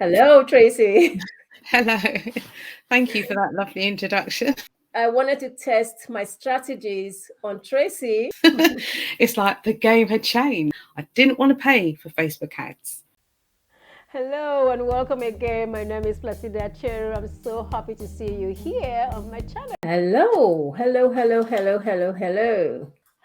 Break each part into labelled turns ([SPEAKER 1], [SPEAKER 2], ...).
[SPEAKER 1] Hello, Tracy.
[SPEAKER 2] Hello. Thank you for that lovely introduction.
[SPEAKER 1] I wanted to test my strategies on Tracy.
[SPEAKER 2] It's like the game had changed. I didn't want to pay for Facebook ads.
[SPEAKER 1] Hello and welcome again. My name is Placida Acheru. I'm so happy to see you here on my channel. Hello.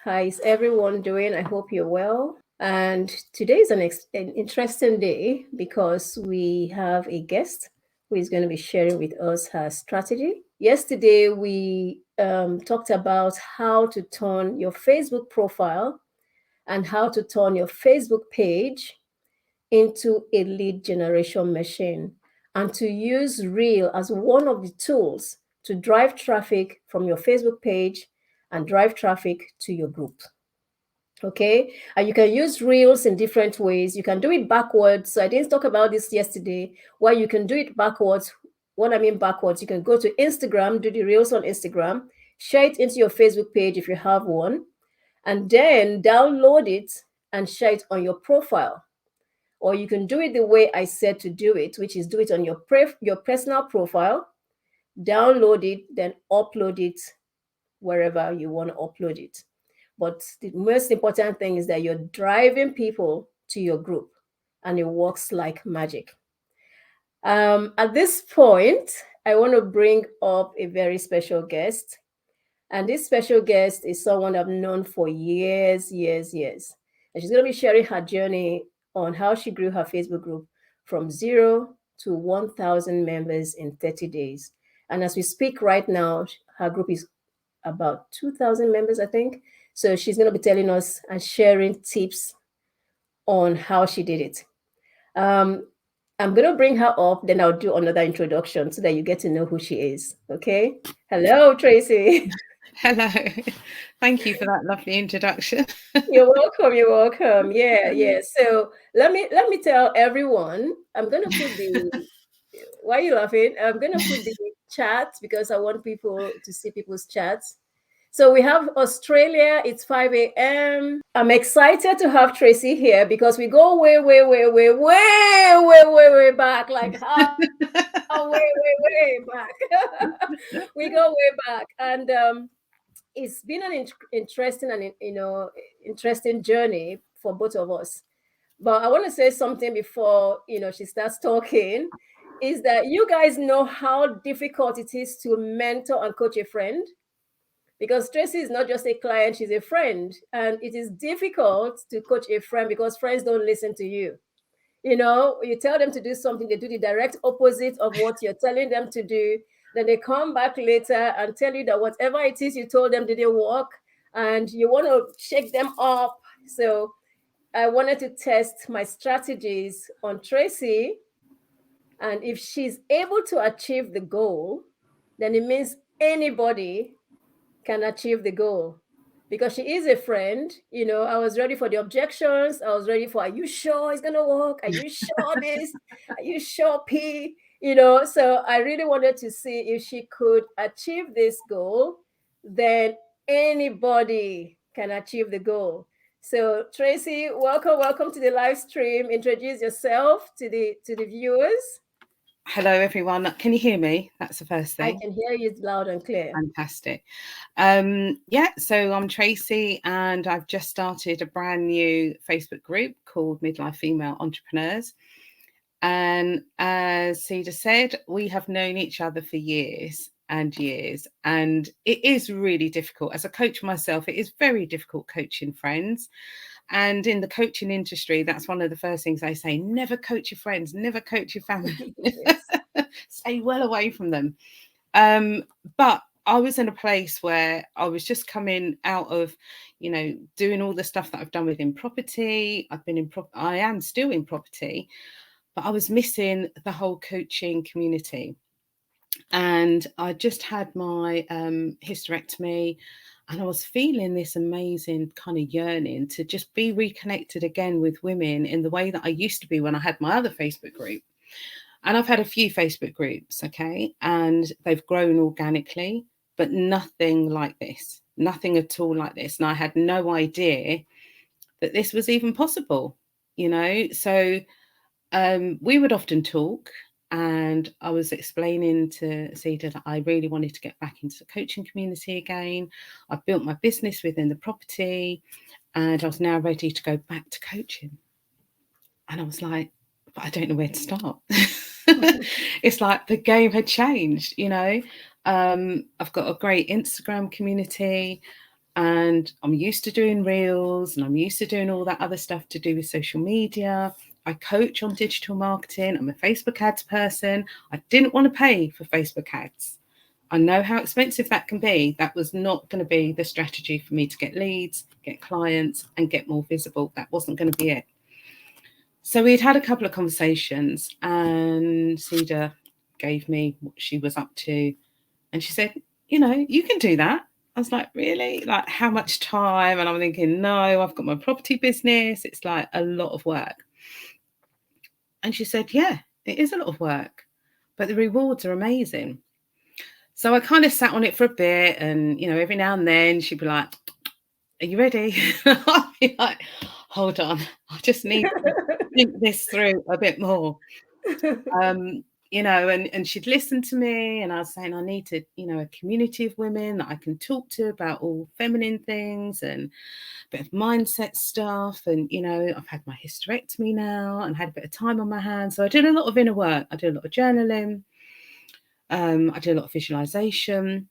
[SPEAKER 1] How is everyone doing? I hope you're well. And today is an interesting day because we have a guest who is going to be sharing with us her strategy. Yesterday, we talked about how to turn your Facebook profile and how to turn your Facebook page into a lead generation machine and to use Reel as one of the tools to drive traffic from your Facebook page and drive traffic to your group. Okay, and you can use Reels in different ways. You can do it backwards. So I didn't talk about this yesterday, where you can do it backwards. What I mean backwards, you can go to Instagram, do the Reels on Instagram, share it into your Facebook page if you have one, and then download it and share it on your profile. Or you can do it the way I said to do it, which is do it on your personal profile, download it, then upload it wherever you want to upload it. But the most important thing is that you're driving people to your group and it works like magic. At this point, I want to bring up a very special guest. And this special guest is someone I've known for years. And she's going to be sharing her journey on how she grew her Facebook group from 0 to 1,000 members in 30 days. And as we speak right now, her group is about 2,000 members, I think. So she's going to be telling us and sharing tips on how she did it. I'm going to bring her up, then I'll do another introduction so that you get to know who she is. Okay. Hello, Tracy.
[SPEAKER 2] Hello. Thank you for that lovely introduction.
[SPEAKER 1] You're welcome. Yeah. So let me tell everyone, I'm going to put the why are you laughing? I'm going to put the chat because I want people to see people's chats. So we have Australia, it's 5 a.m. I'm excited to have Tracy here because we go way back, like way back. We go way back. And it's been an interesting and interesting journey for both of us. But I want to say something before she starts talking. Is that you guys know how difficult it is to mentor and coach a friend? Because Tracy is not just a client, she's a friend. And it is difficult to coach a friend because friends don't listen to you. You tell them to do something, they do the direct opposite of what you're telling them to do. Then they come back later and tell you that whatever it is you told them didn't work and you want to shake them up. So I wanted to test my strategies on Tracy. And if she's able to achieve the goal, then it means anybody can achieve the goal because she is a friend. I was ready for the objections. I was ready for, are you sure it's going to work? Are you sure this? Are you sure P? So I really wanted to see if she could achieve this goal, then anybody can achieve the goal. So Tracy, welcome to the live stream. Introduce yourself to the viewers.
[SPEAKER 2] Hello, everyone. Can you hear me? That's the first
[SPEAKER 1] I
[SPEAKER 2] thing.
[SPEAKER 1] can hear you loud and clear.
[SPEAKER 2] Fantastic. So I'm Tracy and I've just started a brand new Facebook group called Midlife Female Entrepreneurs. And as Cedar said, we have known each other for years and years. And it is really difficult. As a coach myself, it is very difficult coaching friends. And in the coaching industry, that's one of the first things they say: never coach your friends, never coach your family. Stay well away from them. But I was in a place where I was just coming out of, doing all the stuff that I've done within property. I am still in property, but I was missing the whole coaching community. And I just had my hysterectomy. And I was feeling this amazing kind of yearning to just be reconnected again with women in the way that I used to be when I had my other Facebook group. And I've had a few Facebook groups, okay, and they've grown organically, but nothing like this, nothing at all like this. And I had no idea that this was even possible, So we would often talk, and I was explaining to Cedar that I really wanted to get back into the coaching community again. I built my business within the property, and I was now ready to go back to coaching. And I was like, but I don't know where to start. It's like the game had changed, you know. I've got a great Instagram community, and I'm used to doing reels, and I'm used to doing all that other stuff to do with social media. I coach on digital marketing. I'm a Facebook ads person. I didn't want to pay for Facebook ads. I know how expensive that can be. That was not going to be the strategy for me to get leads, get clients, and get more visible. That wasn't going to be it. So we'd had a couple of conversations, and Cedar gave me what she was up to. And she said, you know, you can do that. I was like, really? Like, how much time? And I'm thinking, no, I've got my property business. It's like a lot of work. And she said, yeah, it is a lot of work, but the rewards are amazing. So I kind of sat on it for a bit, and, you know, every now and then she'd be like, are you ready? I'd be like, hold on, I just need to think this through a bit more. You know, and she'd listen to me, and I was saying I needed, you know, a community of women that I can talk to about all feminine things and a bit of mindset stuff. And, you know, I've had my hysterectomy now and had a bit of time on my hands. So I did a lot of inner work. I did a lot of journaling. I did a lot of visualization.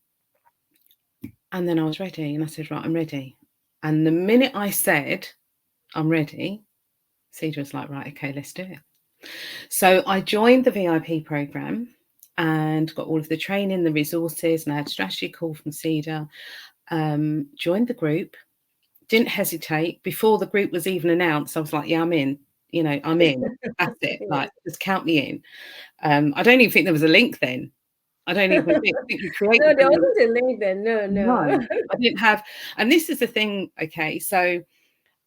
[SPEAKER 2] And then I was ready, and I said, right, I'm ready. And the minute I said, I'm ready, Cedar was like, right, okay, let's do it. So I joined the VIP program and got all of the training, the resources, and I had a strategy call from Cedar. Joined the group, didn't hesitate. Before the group was even announced, I was like, yeah, I'm in. You know, I'm in. That's it. Like, just count me in. I don't even think there was a link then. I don't even think we created
[SPEAKER 1] No, there
[SPEAKER 2] the link.
[SPEAKER 1] wasn't a link then. No,
[SPEAKER 2] No,
[SPEAKER 1] no.
[SPEAKER 2] I didn't have. And this is the thing, okay, so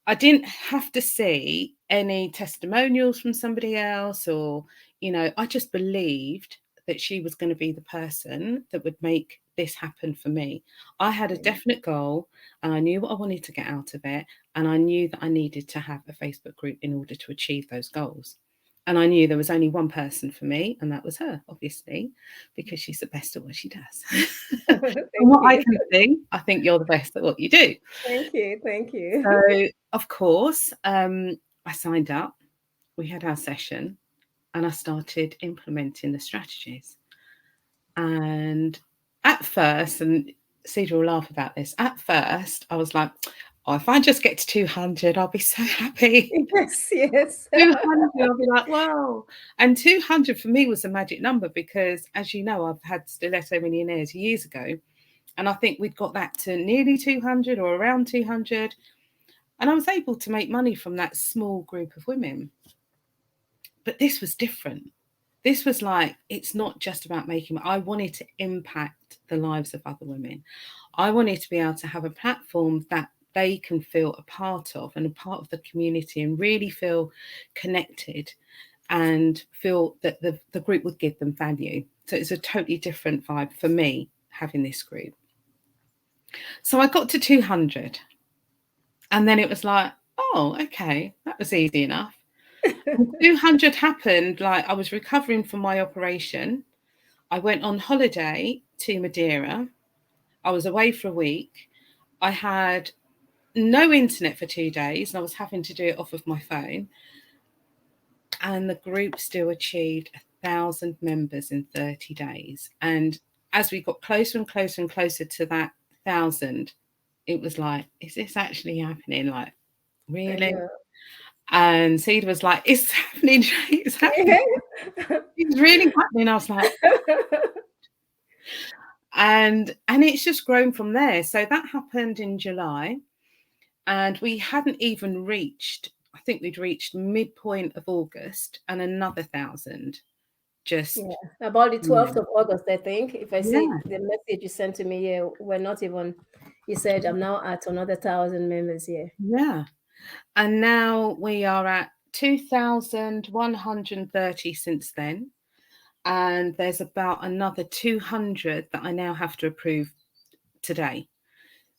[SPEAKER 2] I didn't have to see any testimonials from somebody else, or, you know, I just believed that she was going to be the person that would make this happen for me. I had a definite goal, and I knew what I wanted to get out of it. And I knew that I needed to have a Facebook group in order to achieve those goals. And I knew there was only one person for me, and that was her, obviously, because she's the best at what she does. From
[SPEAKER 1] Thank
[SPEAKER 2] what I
[SPEAKER 1] you.
[SPEAKER 2] can see, I think you're the best at what you do.
[SPEAKER 1] Thank you. Thank you.
[SPEAKER 2] So, of course, I signed up. We had our session, and I started implementing the strategies. And at first, and Cedar will laugh about this, at first, I was like, oh, if I just get to 200, I'll be so happy.
[SPEAKER 1] Yes, yes.
[SPEAKER 2] 200, I'll be like, wow. And 200 for me was a magic number because, as you know, I've had Stiletto Millionaires years ago. And I think we'd got that to nearly 200 or around 200. And I was able to make money from that small group of women. But this was different. This was like, it's not just about making, I wanted to impact the lives of other women. I wanted to be able to have a platform that they can feel a part of and a part of the community and really feel connected and feel that the group would give them value. So it's a totally different vibe for me having this group. So I got to 200. And then it was like, oh, okay, that was easy enough. 200 happened, like I was recovering from my operation. I went on holiday to Madeira. I was away for a week. I had no internet for 2 days, and I was having to do it off of my phone. And the group still achieved 1,000 members in 30 days. And as we got closer and closer and closer to that 1,000, it was like, is this actually happening? Like, really? And Cedar was like, it's happening, it's happening. It's really happening. I was like, and it's just grown from there. So that happened in July, and we hadn't even reached, I think we'd reached midpoint of August, and another 1,000 just
[SPEAKER 1] About the 12th of August, I think. If I see
[SPEAKER 2] yeah.
[SPEAKER 1] the message you sent to me, yeah, we're not even, you said I'm now at another 1,000 members here.
[SPEAKER 2] Yeah. And now we are at 2,130 since then. And there's about another 200 that I now have to approve today.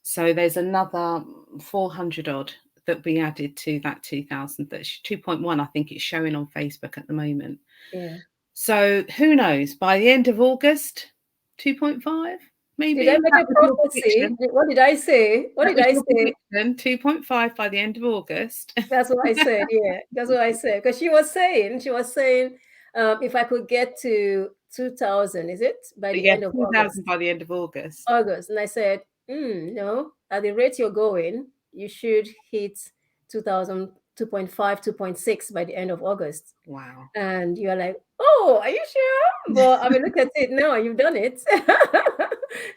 [SPEAKER 2] So there's another 400 odd that we added to that 2000. That's 2.1, I think it's showing on Facebook at the moment.
[SPEAKER 1] Yeah.
[SPEAKER 2] So who knows? By the end of August, 2.5,
[SPEAKER 1] Did I
[SPEAKER 2] maybe.
[SPEAKER 1] make
[SPEAKER 2] That
[SPEAKER 1] a
[SPEAKER 2] was your
[SPEAKER 1] prophecy?
[SPEAKER 2] prediction.
[SPEAKER 1] What did I say? What
[SPEAKER 2] That
[SPEAKER 1] did
[SPEAKER 2] was
[SPEAKER 1] I
[SPEAKER 2] your
[SPEAKER 1] say?
[SPEAKER 2] prediction. 2.5 by the end of August.
[SPEAKER 1] That's what I said. Yeah, that's what I said. Because she was saying, if I could get to 2000, is it by the
[SPEAKER 2] Yeah,
[SPEAKER 1] end of
[SPEAKER 2] 2,000
[SPEAKER 1] August?
[SPEAKER 2] by the end of August.
[SPEAKER 1] August, and I said, no, at the rate you're going, you should hit 2000, 2.5, 2.6 by the end of August.
[SPEAKER 2] Wow.
[SPEAKER 1] And you're like, oh, are you sure? But I mean, look at it now. You've done it.
[SPEAKER 2] It's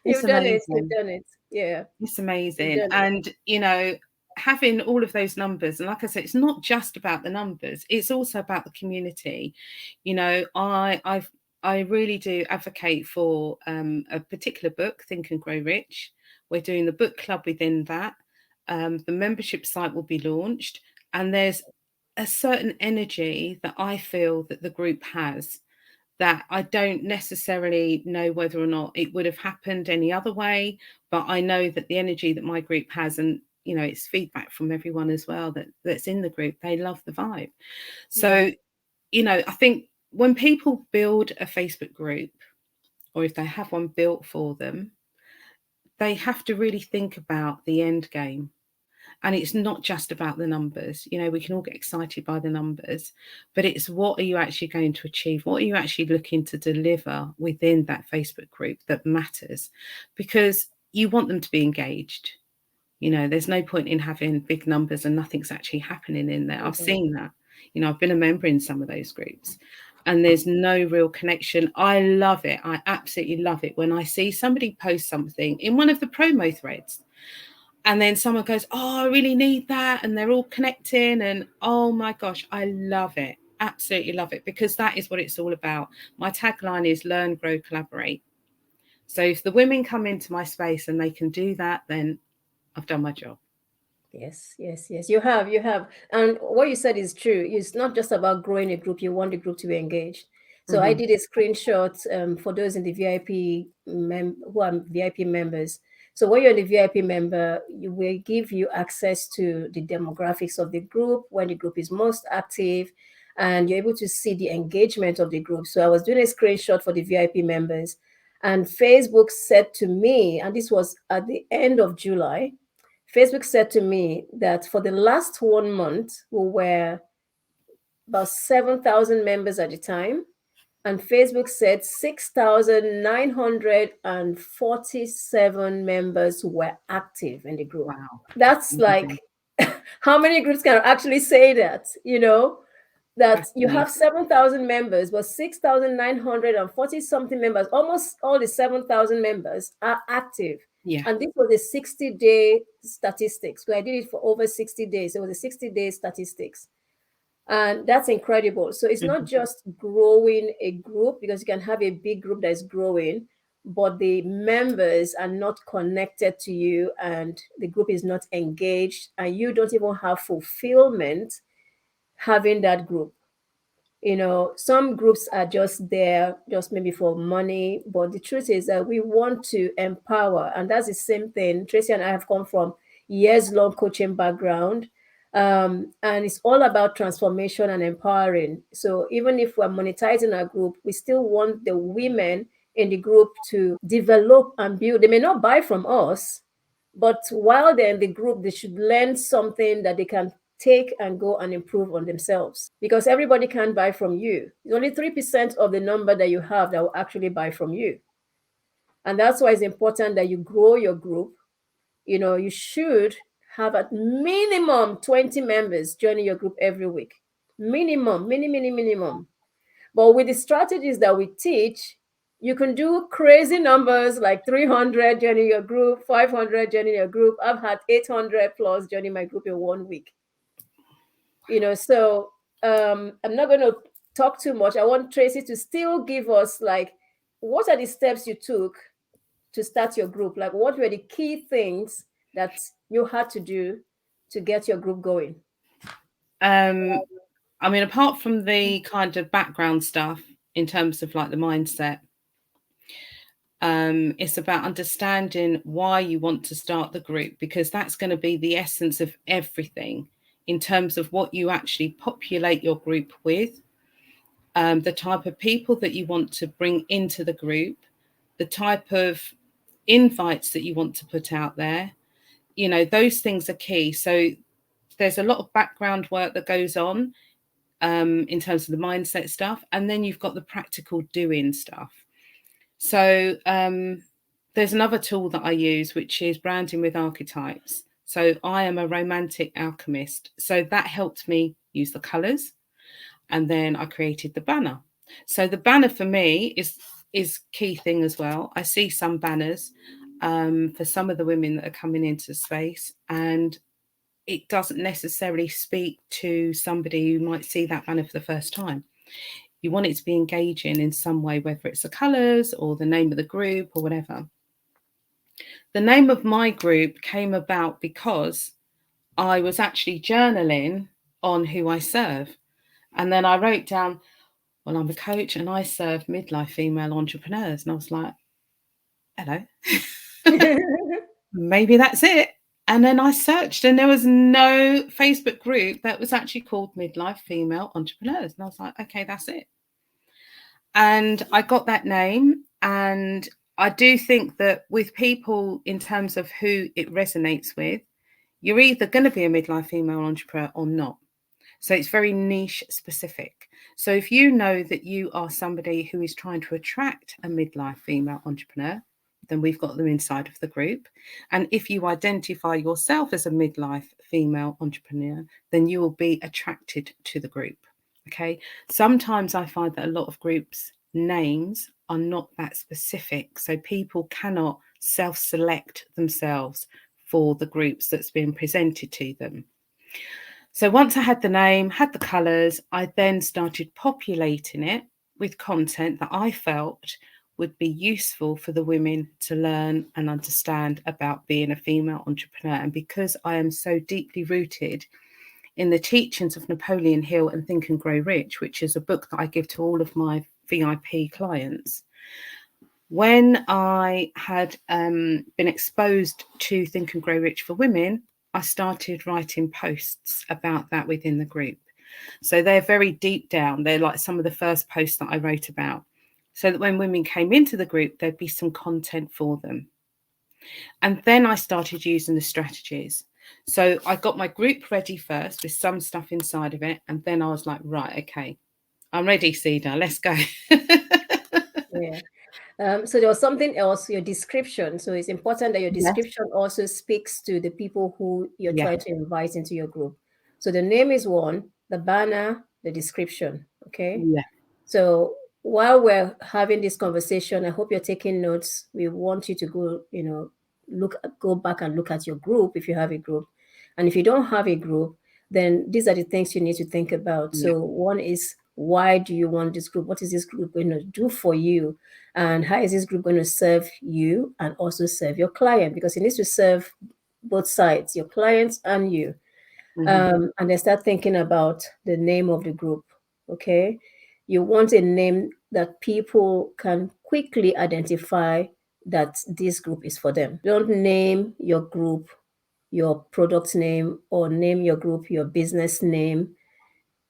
[SPEAKER 1] You've done it. You've
[SPEAKER 2] amazing.
[SPEAKER 1] done it. Yeah,
[SPEAKER 2] It's
[SPEAKER 1] you've
[SPEAKER 2] amazing.
[SPEAKER 1] done it.
[SPEAKER 2] And, having all of those numbers, and like I said, it's not just about the numbers, it's also about the community. I really do advocate for a particular book, Think and Grow Rich. We're doing the book club within that. The membership site will be launched, and there's a certain energy that I feel that the group has that I don't necessarily know whether or not it would have happened any other way, but I know that the energy that my group has, and it's feedback from everyone as well that's in the group, they love the vibe.
[SPEAKER 1] Yeah.
[SPEAKER 2] So, I think when people build a Facebook group, or if they have one built for them, they have to really think about the end game. And it's not just about the numbers. We can all get excited by the numbers, but it's what are you actually going to achieve? What are you actually looking to deliver within that Facebook group that matters? Because you want them to be engaged. There's no point in having big numbers and nothing's actually happening in there. I've
[SPEAKER 1] Mhm.
[SPEAKER 2] seen that. I've been a member in some of those groups and there's no real connection. I love it. I absolutely love it when I see somebody post something in one of the promo threads and then someone goes, oh, I really need that. And they're all connecting. And oh my gosh, I love it. Absolutely love it, because that is what it's all about. My tagline is learn, grow, collaborate. So if the women come into my space and they can do that, then I've done my job.
[SPEAKER 1] Yes, yes, yes. You have. And what you said is true. It's not just about growing a group, you want the group to be engaged. So I
[SPEAKER 2] Mm-hmm.
[SPEAKER 1] did a screenshot for those in the VIP who are VIP members. So when you're the VIP member, you will give you access to the demographics of the group, when the group is most active, and you're able to see the engagement of the group. So I was doing a screenshot for the VIP members, and Facebook said to me, and this was at the end of July, Facebook said to me that for the last 1 month, we were about 7,000 members at the time. And Facebook said 6,947 members were active in the group.
[SPEAKER 2] Wow.
[SPEAKER 1] That's
[SPEAKER 2] Amazing.
[SPEAKER 1] like, how many groups can actually say that? That
[SPEAKER 2] That's
[SPEAKER 1] you have
[SPEAKER 2] amazing.
[SPEAKER 1] 7,000 members, but 6,940 something members, almost all the 7,000 members are active.
[SPEAKER 2] Yeah.
[SPEAKER 1] And this was a 60-day statistics. So I did it for over 60 days. It was a 60-day statistics. And that's incredible. So it's not
[SPEAKER 2] Mm-hmm.
[SPEAKER 1] just growing a group, because you can have a big group that is growing, but the members are not connected to you and the group is not engaged, and you don't even have fulfillment having that group. Some groups are just there just maybe for money, but the truth is that we want to empower, and that's the same thing. Tracy and I have come from years long coaching background, and it's all about transformation and empowering. So even if we're monetizing our group, we still want the women in the group to develop and build. They may not buy from us, but while they're in the group, they should learn something that they can take and go and improve on themselves, because everybody can't buy from you. It's only 3% of the number that you have that will actually buy from you. And that's why it's important that you grow your group. You should have at minimum 20 members joining your group every week. Minimum, minimum. But with the strategies that we teach, you can do crazy numbers like 300 joining your group, 500 joining your group. I've had 800 plus joining my group in 1 week. So I'm not going to talk too much. I want Tracy to still give us, like, what are the steps you took to start your group? Like, what were the key things that you had to do to get your group going?
[SPEAKER 2] I mean, apart from the kind of background stuff in terms of like the mindset, It's about understanding why you want to start the group, because that's going to be the essence of everything in terms of what you actually populate your group with, the type of people that you want to bring into the group, the type of invites that you want to put out there. You know, those things are key. So there's a lot of background work that goes on in terms of the mindset stuff. And then you've got the practical doing stuff. So there's another tool that I use, which is branding with archetypes. So I am a romantic alchemist. So that helped me use the colours. And then I created the banner. So the banner for me is key thing as well. I see some banners for some of the women that are coming into space, and it doesn't necessarily speak to somebody who might see that banner for the first time. You want it to be engaging in some way, whether it's the colours or the name of the group or whatever. The name of my group came about because I was actually journaling on who I serve. And then I wrote down, well, I'm a coach and I serve midlife female entrepreneurs. And I was like, hello, maybe that's it. And then I searched and there was no Facebook group that was actually called Midlife Female Entrepreneurs. And I was like, okay, that's it. And I got that name. And I do think that with people, in terms of who it resonates with, you're either going to be a midlife female entrepreneur or not. So it's very niche specific. So if you know that you are somebody who is trying to attract a midlife female entrepreneur, then we've got them inside of the group. And if you identify yourself as a midlife female entrepreneur, then you will be attracted to the group. Okay. Sometimes I find that a lot of groups' names are not that specific. So people cannot self-select themselves for the groups that's been presented to them. So once I had the name, had the colours, I then started populating it with content that I felt would be useful for the women to learn and understand about being a female entrepreneur. And because I am so deeply rooted in the teachings of Napoleon Hill and Think and Grow Rich, which is a book that I give to all of my VIP clients, when I had been exposed to Think and Grow Rich for Women, I started writing posts about that within the group. So they're very deep down. They're like some of the first posts that I wrote about, so that when women came into the group, there'd be some content for them. And then I started using the strategies. So I got my group ready first with some stuff inside of it. And then I was like, right, okay, I'm ready, Cedar, let's go.
[SPEAKER 1] Yeah. So there was something else, your description. So it's important that your
[SPEAKER 2] Yes.
[SPEAKER 1] description also speaks to the people who you're
[SPEAKER 2] Yeah.
[SPEAKER 1] trying to invite into your group. So the name is one, the banner, the description. Okay.
[SPEAKER 2] Yeah.
[SPEAKER 1] So while we're having this conversation, I hope you're taking notes. We want you to go, go back and look at your group if you have a group. And if you don't have a group, then these are the things you need to think about.
[SPEAKER 2] Yeah.
[SPEAKER 1] So one is, why do you want this group? What is this group going to do for you? And how is this group going to serve you and also serve your client? Because it needs to serve both sides, your clients and you. And then start thinking about the name of the group. Okay. You want a name that people can quickly identify that this group is for them. Don't name your group your product name, or name your group your business name.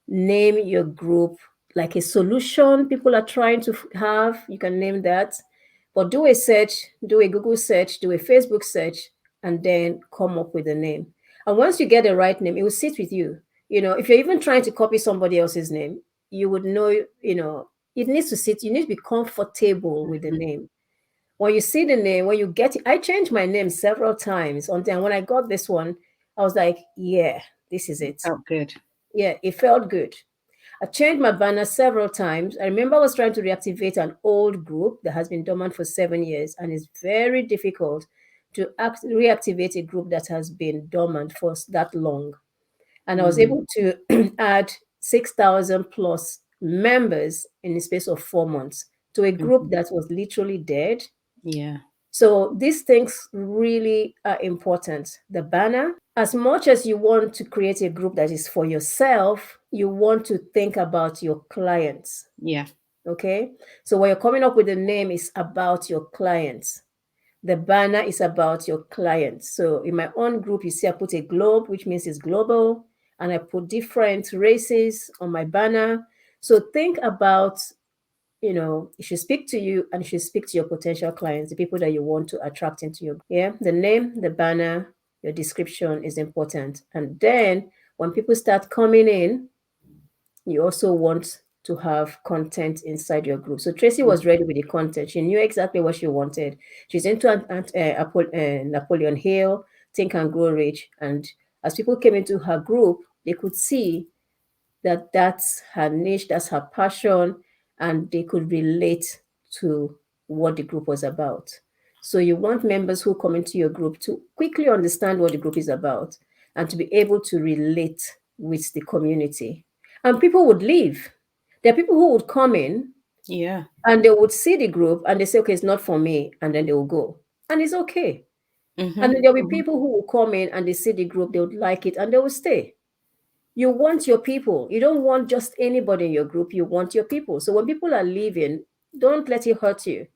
[SPEAKER 1] Name your group like a solution people are trying to have. You can name that. But do a search, do a Google search, do a Facebook search, and then come up with a name. And once you get the right name, it will sit with you. If you're even trying to copy somebody else's name, you would know, it needs to sit. You need to be comfortable with the name. When you see the name, when you get it, I changed my name several times. And when I got this one, I was like, yeah, this is it.
[SPEAKER 2] Felt good.
[SPEAKER 1] Yeah, it felt good. I changed my banner several times. I remember I was trying to reactivate an old group that has been dormant for 7 years, and it's very difficult to reactivate a group that has been dormant for that long. And I was able to add 6,000 plus members in the space of 4 months to a group that was literally dead.
[SPEAKER 2] Yeah.
[SPEAKER 1] So these things really are important. The banner, as much as you want to create a group that is for yourself, you want to think about your clients.
[SPEAKER 2] Yeah.
[SPEAKER 1] Okay. So when you're coming up with the name is about your clients. The banner is about your clients. So in my own group, you see I put a globe, which means it's global, and I put different races on my banner. So think about, it should speak to you and it should speak to your potential clients, the people that you want to attract into your. Yeah, the name, the banner, your description is important. And then when people start coming in, you also want to have content inside your group. So Tracy was ready with the content. She knew exactly what she wanted. She's into Napoleon Hill, Think and Grow Rich. And as people came into her group, they could see that that's her niche, that's her passion, and they could relate to what the group was about. So you want members who come into your group to quickly understand what the group is about and to be able to relate with the community. And people would leave. There are people who would come in
[SPEAKER 2] Yeah.
[SPEAKER 1] and they would see the group and they say, okay, it's not for me. And then they will go. And it's okay. And
[SPEAKER 2] Mm-hmm.
[SPEAKER 1] then there'll be people who will come in and they see the group, they would like it and they will stay. You want your people. You don't want just anybody in your group. You want your people. So when people are leaving, don't let it hurt you.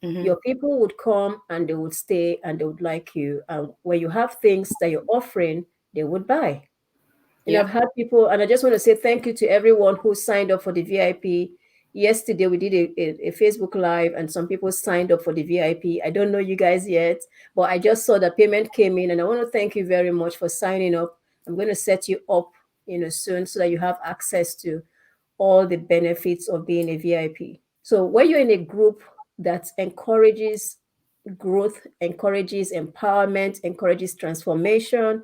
[SPEAKER 2] Mm-hmm.
[SPEAKER 1] Your people would come and they would stay and they would like you. And when you have things that you're offering, they would buy.
[SPEAKER 2] Yeah.
[SPEAKER 1] I've had people, and I just want to say thank you to everyone who signed up for the VIP. Yesterday, we did a Facebook Live, and some people signed up for the VIP. I don't know you guys yet, but I just saw the payment came in, and I want to thank you very much for signing up. I'm going to set you up, soon so that you have access to all the benefits of being a VIP. So when you're in a group that encourages growth, encourages empowerment, encourages transformation,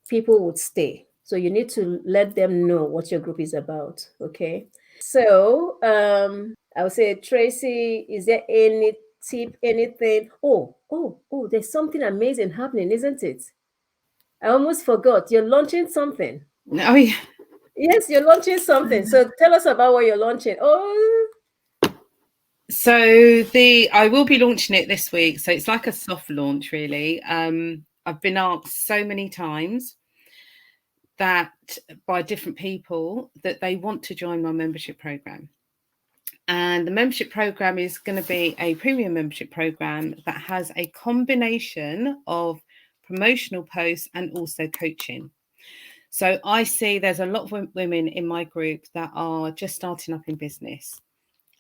[SPEAKER 1] people would stay. So you need to let them know what your group is about. Okay. So I would say, Tracy, is there any tip, anything? Oh, there's something amazing happening, isn't it? I almost forgot. You're launching something.
[SPEAKER 2] Oh, yeah.
[SPEAKER 1] Yes, you're launching something. So tell us about what you're launching. Oh,
[SPEAKER 2] So I will be launching it this week. So it's like a soft launch, really. I've been asked so many times that by different people that they want to join my membership program. And the membership program is going to be a premium membership program that has a combination of promotional posts and also coaching. So I see there's a lot of women in my group that are just starting up in business,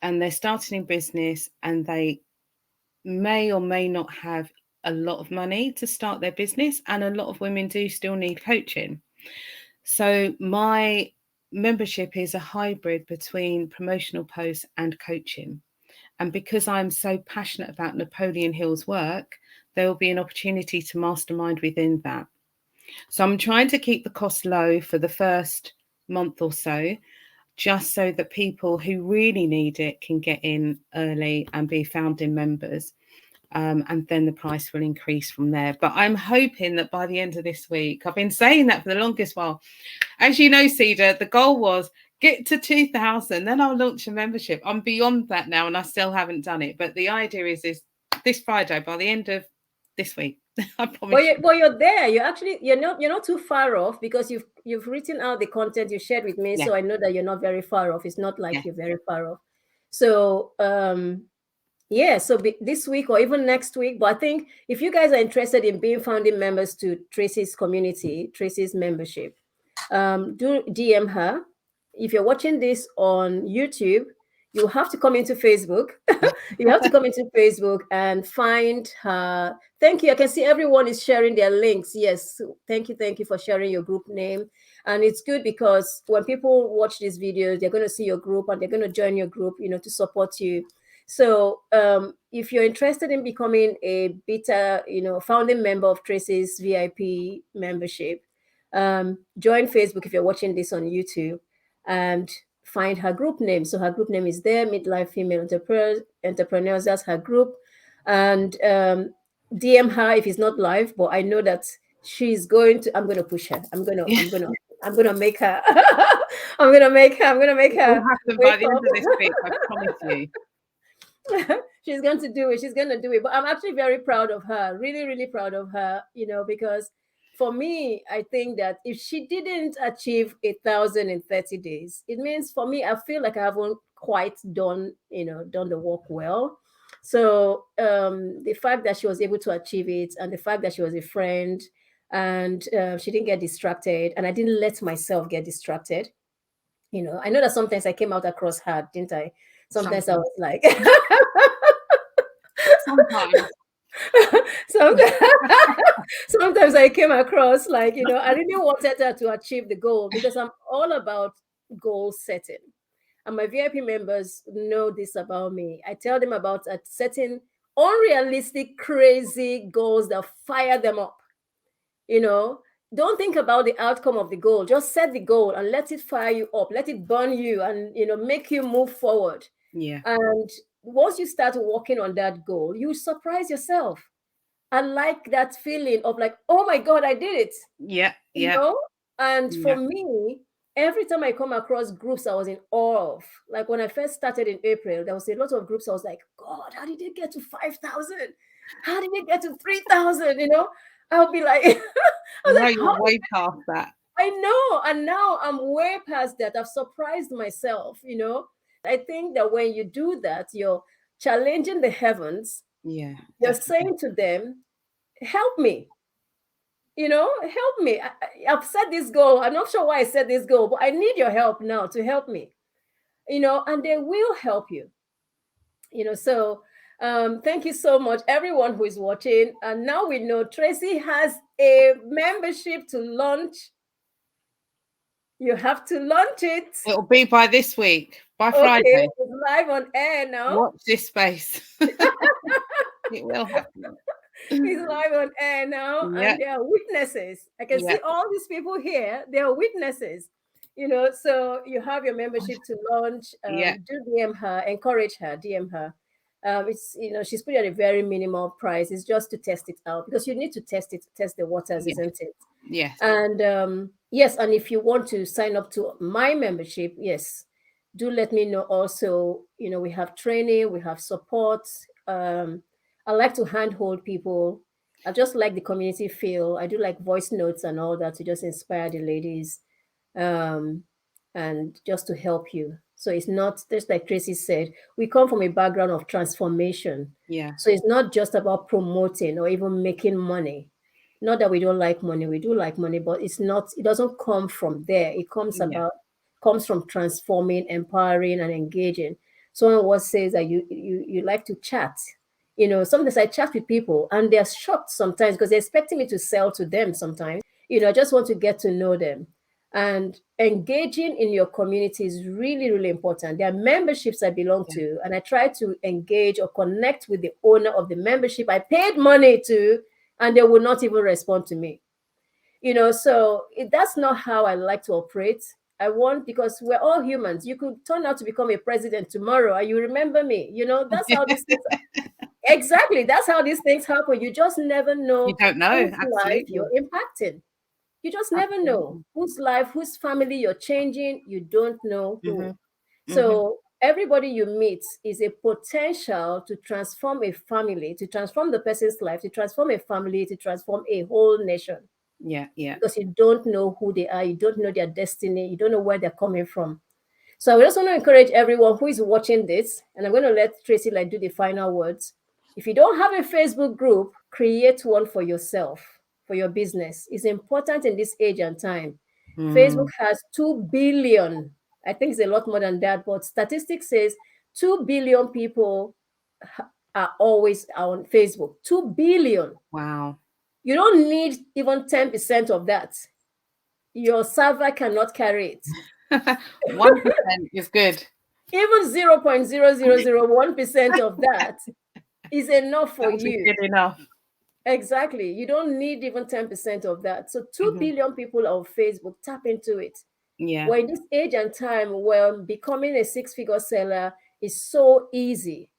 [SPEAKER 2] and they're starting in business and they may or may not have a lot of money to start their business. And a lot of women do still need coaching. So my membership is a hybrid between promotional posts and coaching. And because I'm so passionate about Napoleon Hill's work, there will be an opportunity to mastermind within that. So I'm trying to keep the cost low for the first month or so, just so that people who really need it can get in early and be founding members. And then the price will increase from there. But I'm hoping that by the end of this week, I've been saying that for the longest while. As you know, Cedar, the goal was get to 2,000, then I'll launch a membership. I'm beyond that now, and I still haven't done it. But the idea is this Friday, by the end of this week, I promise you.
[SPEAKER 1] well, you're there. You're not too far off because you've written out the content you shared with me,
[SPEAKER 2] Yeah,
[SPEAKER 1] so I know that you're not very far off. It's not
[SPEAKER 2] yeah.
[SPEAKER 1] like you're very far off. So yeah, so this week or even next week. But I think if you guys are interested in being founding members to Tracy's community, Tracy's membership, do DM her. If you're watching this on YouTube, you have to come into Facebook. You have to come into Facebook and find her. Thank you. I can see everyone is sharing their links. Yes. Thank you for sharing your group name. And it's good because when people watch these videos, they're going to see your group and they're going to join your group, to support you. So if you're interested in becoming a beta, founding member of Tracy's VIP membership, join Facebook if you're watching this on YouTube and find her group name. So her group name is there, Midlife Female Entrepreneurs. That's her group. And DM her if it's not live, but I know that I'm going to push her. I'm going to make her. I'm going to make
[SPEAKER 2] It will
[SPEAKER 1] her
[SPEAKER 2] happen by
[SPEAKER 1] wake
[SPEAKER 2] the end
[SPEAKER 1] up.
[SPEAKER 2] of this week, I promise you.
[SPEAKER 1] She's going to do it. She's going to do it. But I'm actually very proud of her. Really, really proud of her, because for me, I think that if she didn't achieve 1,030 days, it means for me, I feel like I haven't quite done the work well. So the fact that she was able to achieve it, and the fact that she was a friend, and she didn't get distracted, and I didn't let myself get distracted. I know that sometimes I came out across hard, didn't I? Sometimes I
[SPEAKER 2] Sometimes.
[SPEAKER 1] was like,
[SPEAKER 2] Sometimes.
[SPEAKER 1] sometimes, sometimes I came across like, I really wanted her to achieve the goal because I'm all about goal setting. And my VIP members know this about me. I tell them about setting unrealistic, crazy goals that fire them up. You know, don't think about the outcome of the goal. Just set the goal and let it fire you up, let it burn you, and make you move forward.
[SPEAKER 2] Yeah.
[SPEAKER 1] And once you start working on that goal, you surprise yourself. I like that feeling of like, oh my God, I did it,
[SPEAKER 2] Yeah.
[SPEAKER 1] you
[SPEAKER 2] Yeah.
[SPEAKER 1] know? And for
[SPEAKER 2] Yeah.
[SPEAKER 1] me, every time I come across groups I was in awe of, like when I first started in April, there was a lot of groups I was like, God, how did they get to 5,000? How did they get to 3,000? I'll be like, I was
[SPEAKER 2] No,
[SPEAKER 1] like,
[SPEAKER 2] you're
[SPEAKER 1] how?
[SPEAKER 2] way past that.
[SPEAKER 1] I know. And now I'm way past that. I've surprised myself, I think that when you do that, you're challenging the heavens.
[SPEAKER 2] Yeah,
[SPEAKER 1] You're
[SPEAKER 2] definitely.
[SPEAKER 1] saying to them, help me, help me. I've set this goal. I'm not sure why I set this goal, but I need your help now to help me, and they will help you, So thank you so much, everyone who is watching. And now we know Tracy has a membership to launch. You have to launch it.
[SPEAKER 2] It'll be by this week, by
[SPEAKER 1] Okay,
[SPEAKER 2] Friday.
[SPEAKER 1] it's live on air now.
[SPEAKER 2] Watch this space. It will happen.
[SPEAKER 1] He's live on air now,
[SPEAKER 2] Yeah.
[SPEAKER 1] and there are witnesses. I can
[SPEAKER 2] Yeah.
[SPEAKER 1] see all these people here. They are witnesses. So you have your membership to launch.
[SPEAKER 2] Yeah.
[SPEAKER 1] Do DM her, encourage her, DM her. It's she's put at a very minimal price. It's just to test it out because you need to test the waters,
[SPEAKER 2] Yeah.
[SPEAKER 1] isn't it?
[SPEAKER 2] Yes.
[SPEAKER 1] And yes, and if you want to sign up to my membership, yes, do let me know also. We have training, we have support. I like to handhold people. I just like the community feel. I do like voice notes and all that to just inspire the ladies, um, and just to help you. So it's not just like Tracy said, we come from a background of transformation.
[SPEAKER 2] Yeah.
[SPEAKER 1] So it's not just about promoting or even making money. Not that we don't like money, we do like money, but it doesn't come from there. It
[SPEAKER 2] Yeah.
[SPEAKER 1] comes from transforming, empowering, and engaging. Someone once says that you like to chat. Sometimes I chat with people and they're shocked sometimes because they're expecting me to sell to them sometimes. I just want to get to know them. And engaging in your community is really, really important. There are memberships I belong
[SPEAKER 2] Yeah.
[SPEAKER 1] to, and I try to engage or connect with the owner of the membership I paid money to, and they will not even respond to me. So that's not how I like to operate. Because we're all humans. You could turn out to become a president tomorrow and you remember me. That's how these things exactly. That's how these things happen. You just never
[SPEAKER 2] You
[SPEAKER 1] know
[SPEAKER 2] don't know.
[SPEAKER 1] whose life
[SPEAKER 2] Absolutely.
[SPEAKER 1] you're impacting. You just never know
[SPEAKER 2] Absolutely.
[SPEAKER 1] whose life, whose family you're changing. You don't know who.
[SPEAKER 2] Mhm. Mhm.
[SPEAKER 1] So everybody you meet is a potential to transform a family, to transform the person's life, to transform a family, to transform a whole nation.
[SPEAKER 2] Yeah. Yeah.
[SPEAKER 1] Because you don't know who they are, you don't know their destiny, you don't know where they're coming from. So I just want to encourage everyone who is watching this, and I'm going to let Tracy do the final words. If you don't have a Facebook group, create one for yourself, for your business. It's important in this age and time. Facebook
[SPEAKER 2] Mm.
[SPEAKER 1] has 2 billion. I think it's a lot more than that, but statistics says 2 billion people are always on Facebook. 2 billion.
[SPEAKER 2] Wow.
[SPEAKER 1] You don't need even 10% of that. Your server cannot carry it.
[SPEAKER 2] 1% is good.
[SPEAKER 1] Even 0.0001% of that is enough for
[SPEAKER 2] That'll be
[SPEAKER 1] you.
[SPEAKER 2] good enough.
[SPEAKER 1] Exactly. You don't need even 10% of that. So 2
[SPEAKER 2] Mhm.
[SPEAKER 1] billion people on Facebook, tap into it.
[SPEAKER 2] Yeah.
[SPEAKER 1] We're in this age and time where becoming a six-figure seller is so easy.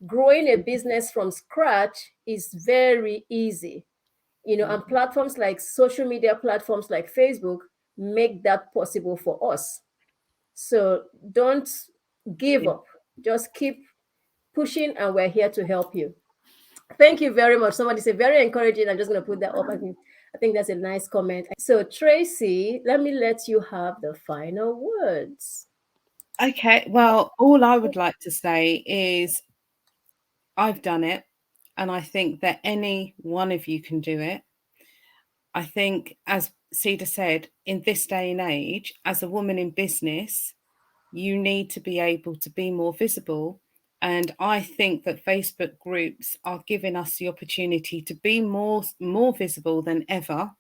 [SPEAKER 1] Growing a business from scratch is very easy. And platforms like social media platforms like Facebook make that possible for us. So don't give
[SPEAKER 2] Yeah.
[SPEAKER 1] up. Just keep pushing, and we're here to help you. Thank you very much. Somebody said very encouraging. I'm just going to put that up. I think that's a nice comment. So Tracy, let me let you have the final words.
[SPEAKER 2] Okay, well, all I would like to say is I've done it, and I think that any one of you can do it. I think, as Cedar said, in this day and age, as a woman in business, you need to be able to be more visible. And I think that Facebook groups are giving us the opportunity to be more visible than ever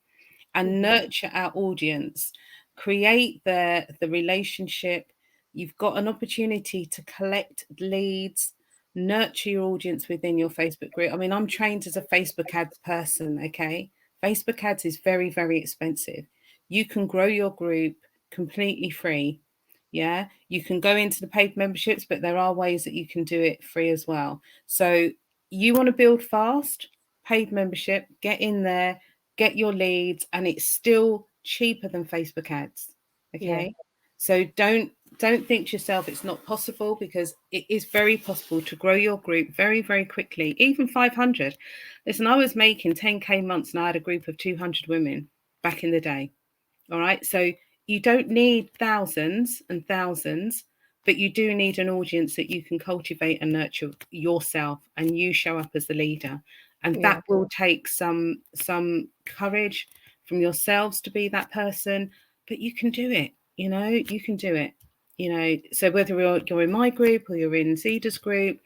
[SPEAKER 2] and
[SPEAKER 1] Mhm.
[SPEAKER 2] nurture our audience, create the relationship. You've got an opportunity to collect leads, nurture your audience within your Facebook group. I mean, I'm trained as a Facebook ads person, okay? Facebook ads is very, very expensive. You can grow your group completely free. Yeah, you can go into the paid memberships, but there are ways that you can do it free as well. So you want to build fast, paid membership, get in there, get your leads, and it's still cheaper than Facebook ads.
[SPEAKER 1] Yeah,
[SPEAKER 2] Okay. So don't think to yourself it's not possible, because it is very possible to grow your group very, very quickly, even 500. Listen, I was making 10K months and I had a group of 200 women back in the day. All right. So you don't need thousands and thousands, but you do need an audience that you can cultivate and nurture yourself, and you show up as the leader. And
[SPEAKER 1] yeah,
[SPEAKER 2] that will take some courage from yourselves to be that person, but you can do it. You can do it. So whether you're in my group or you're in Cedar's group,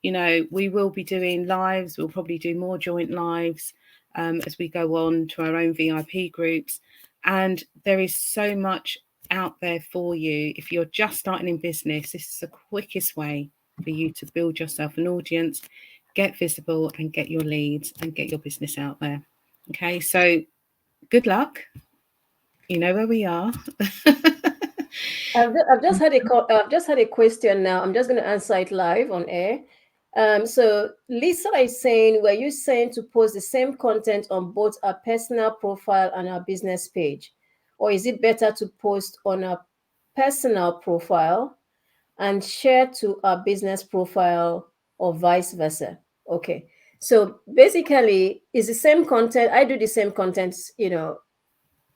[SPEAKER 2] we will be doing lives. We'll probably do more joint lives as we go on to our own VIP groups. And there is so much out there for you. If you're just starting in business, this is the quickest way for you to build yourself an audience, get visible, and get your leads and get your business out there. Okay, so good luck. You know where we are.
[SPEAKER 1] I've just had a question now. I'm just going to answer it live on air. So Lisa is saying, were you saying to post the same content on both our personal profile and our business page, or is it better to post on our personal profile and share to our business profile, or vice versa? Okay. So basically, it's the same content. I do the same content,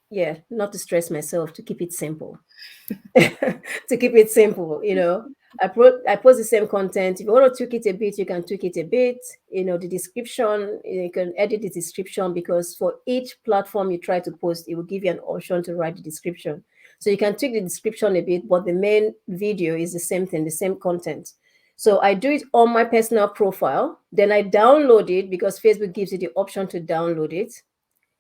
[SPEAKER 1] yeah, not to stress myself, to keep it simple. To keep it simple, I post the same content. If you want to tweak it a bit, you can tweak it a bit. The description, you can edit the description, because for each platform you try to post, it will give you an option to write the description. So you can tweak the description a bit, but the main video is the same thing, the same content. So I do it on my personal profile, then I download it, because Facebook gives you the option to download it,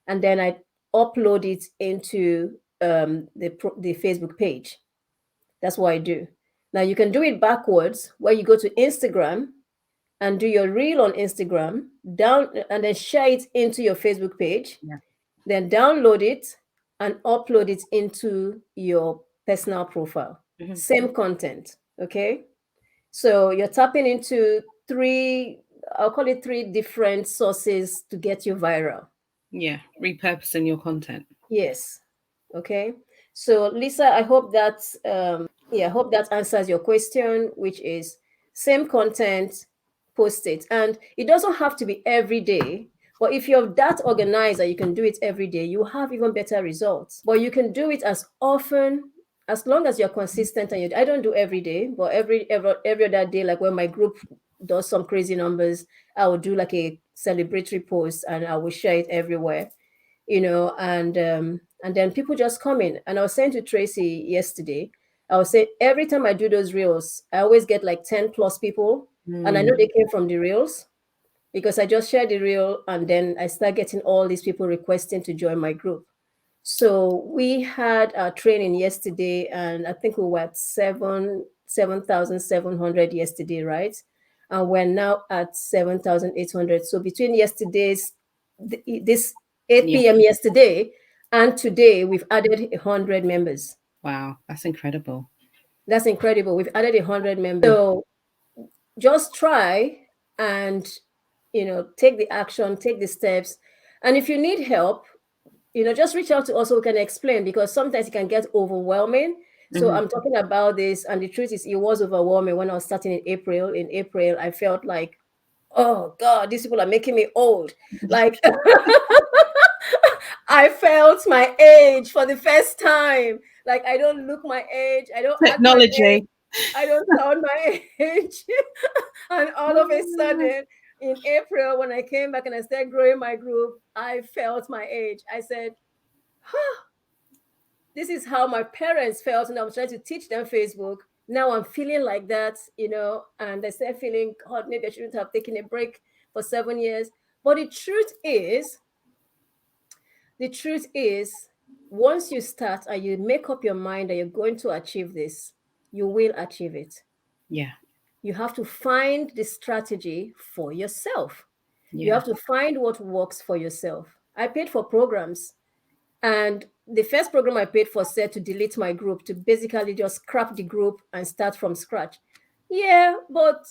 [SPEAKER 1] and then I upload it into the Facebook page. That's what I do. Now you can do it backwards, where you go to Instagram and do your reel on Instagram, down, and then share it into your Facebook page,
[SPEAKER 2] Yeah.
[SPEAKER 1] then download it and upload it into your personal profile.
[SPEAKER 2] Mhm.
[SPEAKER 1] Same content. Okay. So you're tapping into three, I'll call it three different sources to get you viral.
[SPEAKER 2] Yeah, repurposing your content.
[SPEAKER 1] Yes. Okay. So Lisa, I hope that I hope that answers your question, which is same content, post it. And it doesn't have to be every day, but if you're that organized that you can do it every day, you have even better results. But you can do it as often, as long as you're consistent. And I don't do every day, but every other day, like when my group does some crazy numbers, I will do like a celebratory post and I will share it everywhere, and then people just come in. And I was saying to Tracy yesterday, I was saying every time I do those reels, I always get like 10 plus people, and I
[SPEAKER 2] Mm,
[SPEAKER 1] know they came from the reels, because I just shared the reel, and then I start getting all these people requesting to join my group. So we had our training yesterday, and I think we were at 7,700 yesterday, right? And we're now at 7,800. So between this 8
[SPEAKER 2] yeah.
[SPEAKER 1] p.m. yesterday and today, we've added 100 members.
[SPEAKER 2] Wow, that's incredible.
[SPEAKER 1] That's incredible. We've added 100 members. So just try and take the action, take the steps. And if you need help, just reach out to us so we can explain, because sometimes it can get overwhelming. So
[SPEAKER 2] Mhm.
[SPEAKER 1] I'm talking about this, and the truth is, it was overwhelming when I was starting in April. In April, I felt like, oh God, these people are making me old. Like, I felt my age for the first time. Like, I don't look my age. I don't act my age.
[SPEAKER 2] Technology.
[SPEAKER 1] I don't sound my age. And all of a sudden, in April, when I came back and I started growing my group, I felt my age. I said, huh, this is how my parents felt. And I was trying to teach them Facebook. Now I'm feeling like that, and I started feeling, God, maybe I shouldn't have taken a break for 7 years. But the truth is, once you start and you make up your mind that you're going to achieve this, you will achieve it.
[SPEAKER 2] Yeah.
[SPEAKER 1] You have to find the strategy for yourself. You
[SPEAKER 2] Yeah.
[SPEAKER 1] have to find what works for yourself. I paid for programs, and the first program I paid for said to delete my group, to basically just scrap the group and start from scratch. Yeah, but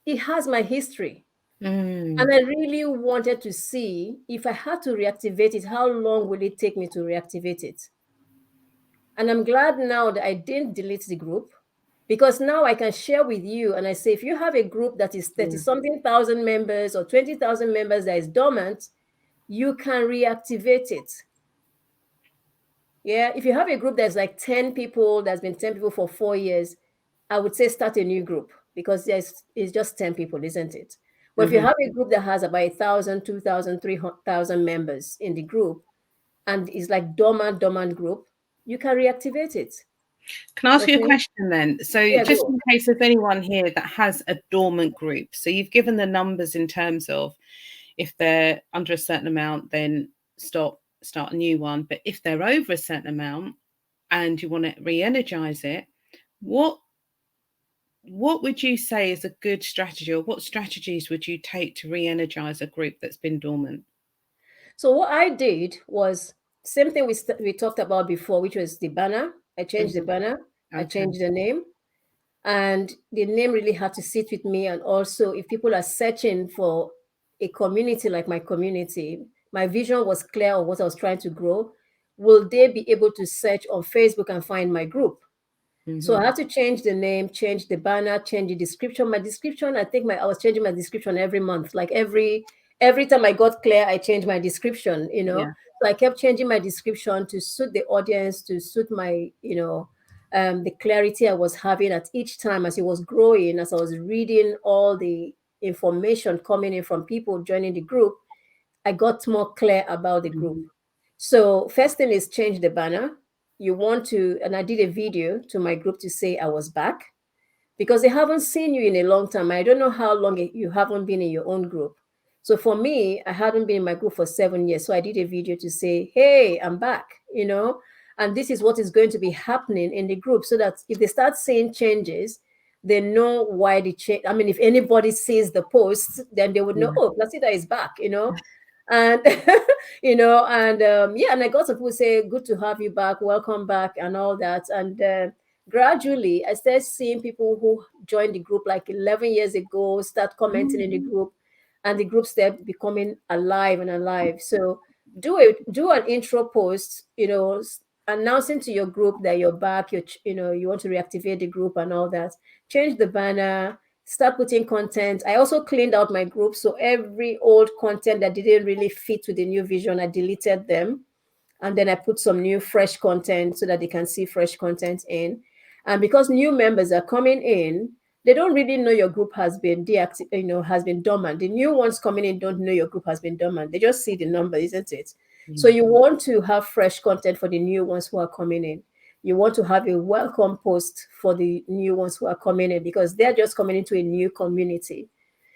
[SPEAKER 1] it has my history.
[SPEAKER 2] Mm.
[SPEAKER 1] And I really wanted to see, if I had to reactivate it, how long will it take me to reactivate it? And I'm glad now that I didn't delete the group, because now I can share with you. And I say, if you have a group that is 30
[SPEAKER 2] Yeah.
[SPEAKER 1] something thousand members or 20,000 members that is dormant, you can reactivate it. Yeah. If you have a group that's like 10 people, that's been 10 people for 4 years, I would say start a new group, because it's just 10 people, isn't it? But if you
[SPEAKER 2] Hmm.
[SPEAKER 1] have a group that has about 1,000, 2,000, 3,000 members in the group, and it's like dormant group, you can reactivate it.
[SPEAKER 2] Can I ask you a
[SPEAKER 1] Okay.
[SPEAKER 2] question then? So,
[SPEAKER 1] Yeah,
[SPEAKER 2] just
[SPEAKER 1] go.
[SPEAKER 2] in case there's anyone here that has a dormant group, so you've given the numbers in terms of if they're under a certain amount, then start a new one. But if they're over a certain amount and you want to re-energize it, what what would you say is a good strategy, or what strategies would you take to re-energize a group that's been dormant?
[SPEAKER 1] So what I did was same thing we talked about before, which was the banner. I changed the
[SPEAKER 2] Hmm.
[SPEAKER 1] banner. I
[SPEAKER 2] Okay.
[SPEAKER 1] changed the name, and the name really had to sit with me. And also, if people are searching for a community like my community, my vision was clear on what I was trying to grow. Will they be able to search on Facebook and find my group? So
[SPEAKER 2] Hmm.
[SPEAKER 1] I had to change the name, change the banner, change the description. My description, I think I was changing my description every month. Like every time I got clear, I changed my description.
[SPEAKER 2] Yeah.
[SPEAKER 1] So I kept changing my description to suit the audience, to suit the clarity I was having at each time as it was growing, as I was reading all the information coming in from people joining the group. I got more clear about the group.
[SPEAKER 2] Hmm.
[SPEAKER 1] So first thing is change the banner. You want to, and I did a video to my group to say I was back, because they haven't seen you in a long time. I don't know how long you haven't been in your own group. So for me, I hadn't been in my group for 7 years. So I did a video to say, hey, I'm back, and this is what is going to be happening in the group, so that if they start seeing changes, they know why the change. I mean, if anybody sees the post, then they would know,
[SPEAKER 2] Yeah.
[SPEAKER 1] oh, Placida is back. And yeah, and I got some people say, good to have you back, welcome back, and all that. And gradually I started seeing people who joined the group like 11 years ago start commenting in the group, and the group started becoming alive and alive. So do an intro post, announcing to your group that you're back, you want to reactivate the group and all that. Change the banner, start putting content. I also cleaned out my group, so every old content that didn't really fit with the new vision, I deleted them, and then I put some new fresh content so that they can see fresh content in. And because new members are coming in, they don't really know your group has been deactive, has been dormant. The new ones coming in don't know your group has been dormant. They just see the number, isn't it? So
[SPEAKER 2] Yeah.
[SPEAKER 1] you want to have fresh content for the new ones who are coming in. You want to have a welcome post for the new ones who are coming in, because they're just coming into a new community.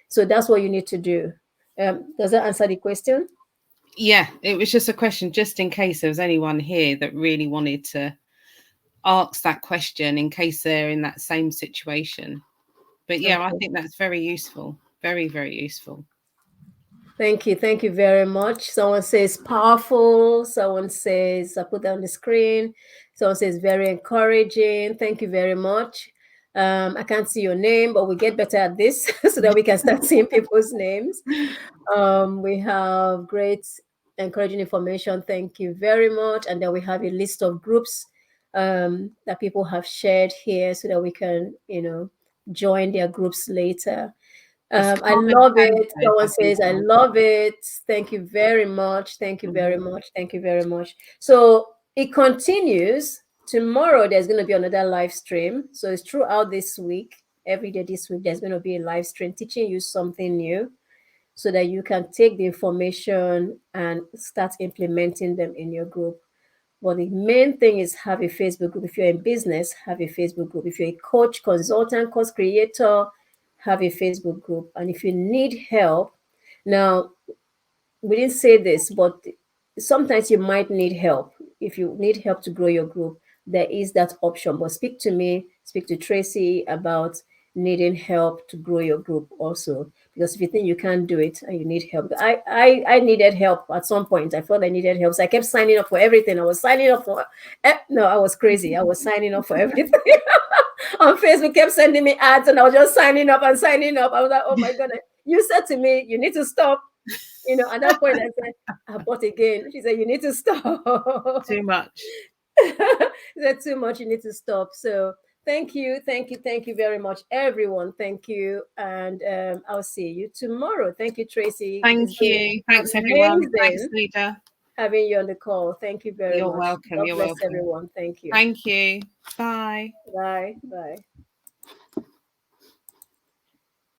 [SPEAKER 1] So that's what you need to do. Does that answer the question?
[SPEAKER 2] Yeah, it was just a question, just in case there was anyone here that really wanted to ask that question, in case they're in that same situation. But yeah, I
[SPEAKER 1] Okay.
[SPEAKER 2] think that's very useful. Very, very useful.
[SPEAKER 1] Thank you. Thank you very much. Someone says powerful. Someone says, I put that on the screen. Someone says very encouraging. Thank you very much. I can't see your name, but we get better at this so that we can start seeing people's names. We have great encouraging information. Thank you very much. And then we have a list of groups that people have shared here so that we can, join their groups later.
[SPEAKER 2] It's
[SPEAKER 1] I
[SPEAKER 2] common
[SPEAKER 1] love it.
[SPEAKER 2] sense,
[SPEAKER 1] Someone
[SPEAKER 2] I think.
[SPEAKER 1] says, I love it. Thank you very much. Thank you very
[SPEAKER 2] Mhm.
[SPEAKER 1] much. Thank you very much. So it continues. Tomorrow there's going to be another live stream. So it's throughout this week, every day this week, there's going to be a live stream teaching you something new so that you can take the information and start implementing them in your group. But the main thing is have a Facebook group. If you're in business, have a Facebook group. If you're a coach, consultant, course creator, have a Facebook group. And if you need help, now we didn't say this, but sometimes you might need help. If you need help to grow your group, there is that option. But speak to me, speak to Tracy about needing help to grow your group also. Because if you think you can't do it and you need help, I needed help at some point. I felt I needed help. So I kept signing up for everything. I was signing up for no, I was crazy. I was signing up for everything. On Facebook, kept sending me ads, and I was just signing up and signing up. I was like, oh my god, you said to me, you need to stop. At that point, I said, but again, she said, you need to stop.
[SPEAKER 2] Too much.
[SPEAKER 1] She said, too much, you need to stop. So thank you very much, everyone. Thank you. And I'll see you tomorrow. Thank you, Tracy.
[SPEAKER 2] Thank you. Thanks, everyone. Thanks, Leader.
[SPEAKER 1] Having you on the call. Thank you very much.
[SPEAKER 2] You're welcome.
[SPEAKER 1] God
[SPEAKER 2] You're
[SPEAKER 1] bless
[SPEAKER 2] welcome.
[SPEAKER 1] everyone. Thank you.
[SPEAKER 2] Thank you. Bye.
[SPEAKER 1] Bye. Bye.